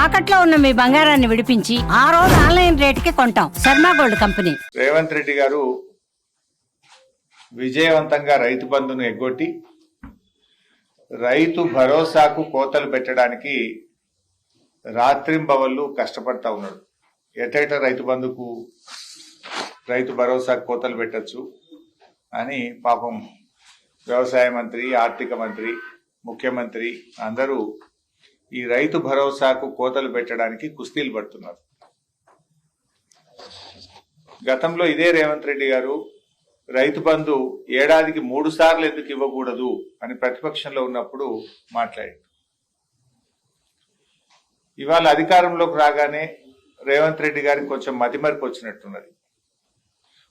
తాకట్లో ఉన్న మీ బంగారాన్ని విడిపించి ఆ రోజు ఆన్లైన్ రేటుకి కొంటాం. Sharma gold company. రేవంత్ రెడ్డి గారు విజయవంతంగా రైతు బంధును ఎగ్గొట్టి రైతు భరోసాకు కోతలు పెట్టడానికి రాత్రింబవళ్ళు కష్టపడతా ఉన్నాడు. ఎటైట రైతు బంధుకు రైతు భరోసాకు కోతలు పెట్టచ్చు అని పాపం వ్యవసాయ మంత్రి, ఆర్థిక మంత్రి, ముఖ్యమంత్రి అందరూ ఈ రైతు భరోసాకు కోతలు పెట్టడానికి కుస్తీలు పడుతున్నారు. గతంలో ఇదే రేవంత్ రెడ్డి గారు రైతు బంధు ఏడాదికి 3 సార్లు ఎందుకు ఇవ్వకూడదు అని ప్రతిపక్షంలో ఉన్నప్పుడు మాట్లాడారు. ఇవాళ అధికారంలోకి రాగానే రేవంత్ రెడ్డి గారికి కొంచెం మతిమరుపు వచ్చినట్టున్నది.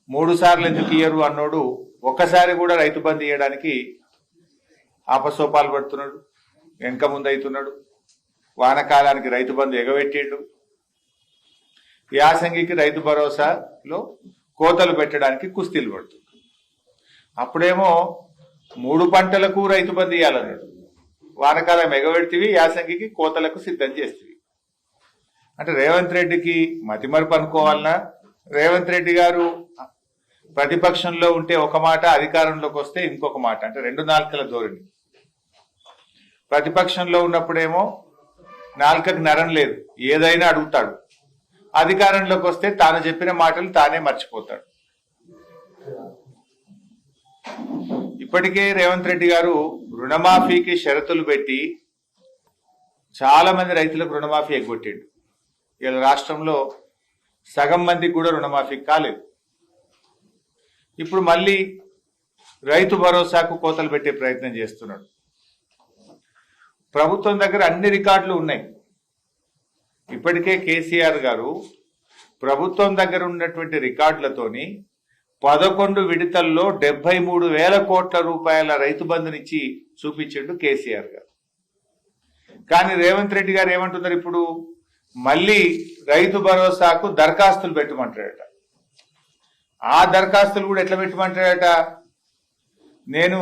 3 సార్లు ఎందుకు ఇయ్యరు అన్నోడు ఒక్కసారి కూడా రైతు బంధు ఇవ్వడానికి ఆపసోపాలు పడుతున్నాడు, వెనక ముందు అవుతున్నాడు. వానకాలానికి రైతు బంధు ఎగబెట్టిండు, యాసంగికి రైతు భరోసాలో కోతలు పెట్టడానికి కుస్తీలు పడుతుంది. అప్పుడేమో 3 పంటలకు రైతు బంధు ఇవ్వాలన్నాడు, వానకాలం ఎగబెడితివి, యాసంగికి కోతలకు సిద్ధం చేస్తేవి. అంటే రేవంత్ రెడ్డికి మతిమరుపు అనుకోవాలన్నా, రేవంత్ రెడ్డి గారు ప్రతిపక్షంలో ఉంటే ఒక మాట, అధికారంలోకి వస్తే ఇంకొక మాట, అంటే 2 నాలుకల ధోరణి. ప్రతిపక్షంలో ఉన్నప్పుడేమో నాలుకకు నరం లేదు, ఏదైనా అడుగుతాడు. అధికారంలోకి వస్తే తాను చెప్పిన మాటలు తానే మర్చిపోతాడు. ఇప్పటికే రేవంత్ రెడ్డి గారు రుణమాఫీకి షరతులు పెట్టి చాలా మంది రైతులకు రుణమాఫీ ఎగ్గొట్టిండు. ఇలా రాష్ట్రంలో సగం మందికి కూడా రుణమాఫీ కాలేదు. ఇప్పుడు మళ్ళీ రైతు భరోసాకు కోతలు పెట్టే ప్రయత్నం చేస్తున్నాడు. ప్రభుత్వం దగ్గర అన్ని రికార్డులు ఉన్నాయి. ఇప్పటికే కేసీఆర్ గారు ప్రభుత్వం దగ్గర ఉన్నటువంటి రికార్డులతోని 11 విడతల్లో 73,000 కోట్ల రూపాయల రైతు బంధునిచ్చి చూపించిండు కేసీఆర్ గారు. కానీ రేవంత్ రెడ్డి గారు ఏమంటున్నారు, ఇప్పుడు మళ్ళీ రైతు భరోసాకు దరఖాస్తులు పెట్టమంటాడట. ఆ దరఖాస్తులు కూడా ఎట్లా పెట్టమంటాడట, నేను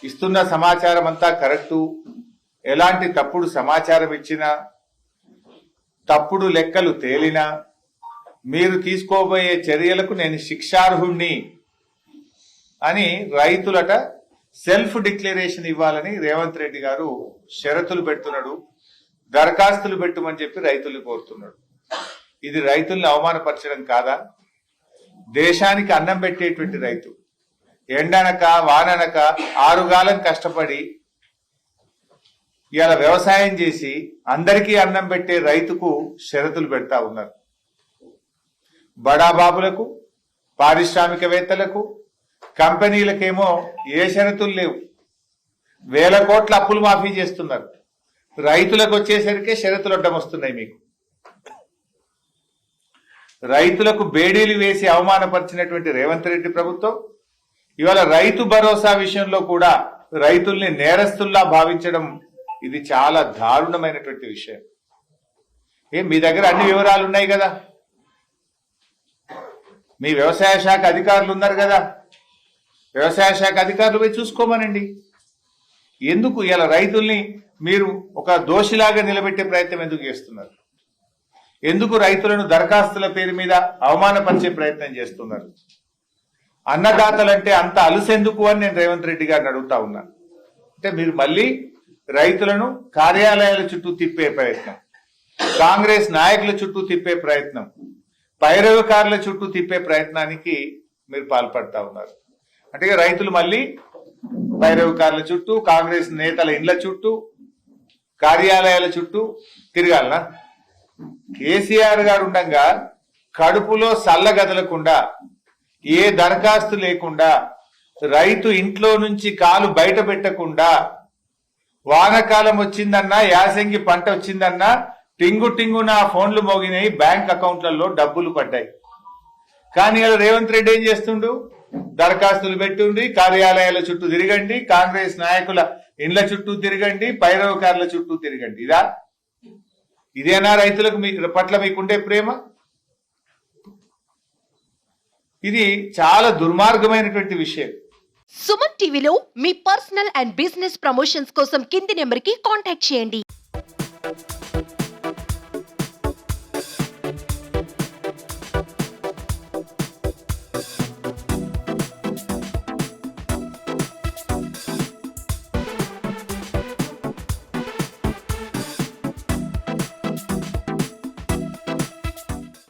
ఇస్తున్న సమాచారం అంతా కరెక్టు, ఎలాంటి తప్పుడు సమాచారం ఇచ్చినా, తప్పుడు లెక్కలు తేలినా మీరు తీసుకోబోయే చర్యలకు నేను శిక్షార్హుణ్ణి అని రైతులట సెల్ఫ్ డిక్లరేషన్ ఇవ్వాలని రేవంత్ రెడ్డి గారు షరతులు పెడుతున్నాడు. దరఖాస్తులు పెట్టమని చెప్పి రైతులు కోరుతున్నాడు. ఇది రైతుల్ని అవమానపరచడం కాదా? దేశానికి అన్నం పెట్టేటువంటి రైతు ఎండనక వాననక 6 గాలం కష్టపడి ఇలా వ్యవసాయం చేసి అందరికీ అన్నం పెట్టే రైతుకు షరతులు పెడతా ఉన్నారు. బడాబాబులకు, పారిశ్రామికవేత్తలకు, కంపెనీలకేమో ఏ షరతులు లేవు, 1000 కోట్ల అప్పులు మాఫీ చేస్తున్నారు. రైతులకు వచ్చేసరికి షరతులు అడ్డం వస్తున్నాయి. మీకు రైతులకు బేడీలు వేసి అవమానపరిచినటువంటి రేవంత్ రెడ్డి ప్రభుత్వం ఇవాళ రైతు భరోసా విషయంలో కూడా రైతుల్ని నేరస్తుల్లా భావించడం ఇది చాలా దారుణమైనటువంటి విషయం. మీ దగ్గర అన్ని వివరాలు ఉన్నాయి కదా, మీ వ్యవసాయ శాఖ అధికారులు ఉన్నారు కదా, వ్యవసాయ శాఖ అధికారులు పోయి చూసుకోమనండి. ఎందుకు ఇలా రైతుల్ని మీరు ఒక దోషిలాగా నిలబెట్టే ప్రయత్నం ఎందుకు చేస్తున్నారు? ఎందుకు రైతులను దరఖాస్తుల పేరు మీద అవమానపరిచే ప్రయత్నం చేస్తున్నారు? అన్నదాతలంటే అంత అలుసెందుకు అని నేను రేవంత్ రెడ్డి గారిని అడుగుతా ఉన్నాను. అంటే మీరు మళ్ళీ రైతులను కార్యాలయాల చుట్టూ తిప్పే ప్రయత్నం, కాంగ్రెస్ నాయకుల చుట్టూ తిప్పే ప్రయత్నం, పైరవకారుల చుట్టూ తిప్పే ప్రయత్నానికి మీరు పాల్పడతా ఉన్నారు. అంటే రైతులు మళ్ళీ పైరవకారుల చుట్టూ, కాంగ్రెస్ నేతల ఇండ్ల చుట్టూ, కార్యాలయాల చుట్టూ తిరగాలనా? కేసీఆర్ గారు ఉండగా కడుపులో సల్లగదలకుండా, ఏ దరఖాస్తు లేకుండా, రైతు ఇంట్లో నుంచి కాలు బయట పెట్టకుండా, వానకాలం వచ్చిందన్నా, యాసంగి పంట వచ్చిందన్నా టింగు టింగు నా ఫోన్లు మోగినాయి, బ్యాంక్ అకౌంట్లలో డబ్బులు పడ్డాయి. కానీ ఇలా రేవంత్ రెడ్డి ఏం చేస్తుండు, దరఖాస్తులు పెట్టుండి కార్యాలయాల చుట్టూ తిరగండి, కాంగ్రెస్ నాయకుల ఇండ్ల చుట్టూ తిరగండి, పైరవకారుల చుట్టూ తిరగండి. ఇదేనా రైతులకు మీ పట్ల మీకుండే ప్రేమ? ఇది చాలా దుర్మార్గమైనటువంటి విషయం. సుమన్ టీవీలో మీ పర్సనల్ అండ్ బిజినెస్ ప్రమోషన్స్ కోసం కింది నెంబర్కి కాంటాక్ట్ చేయండి.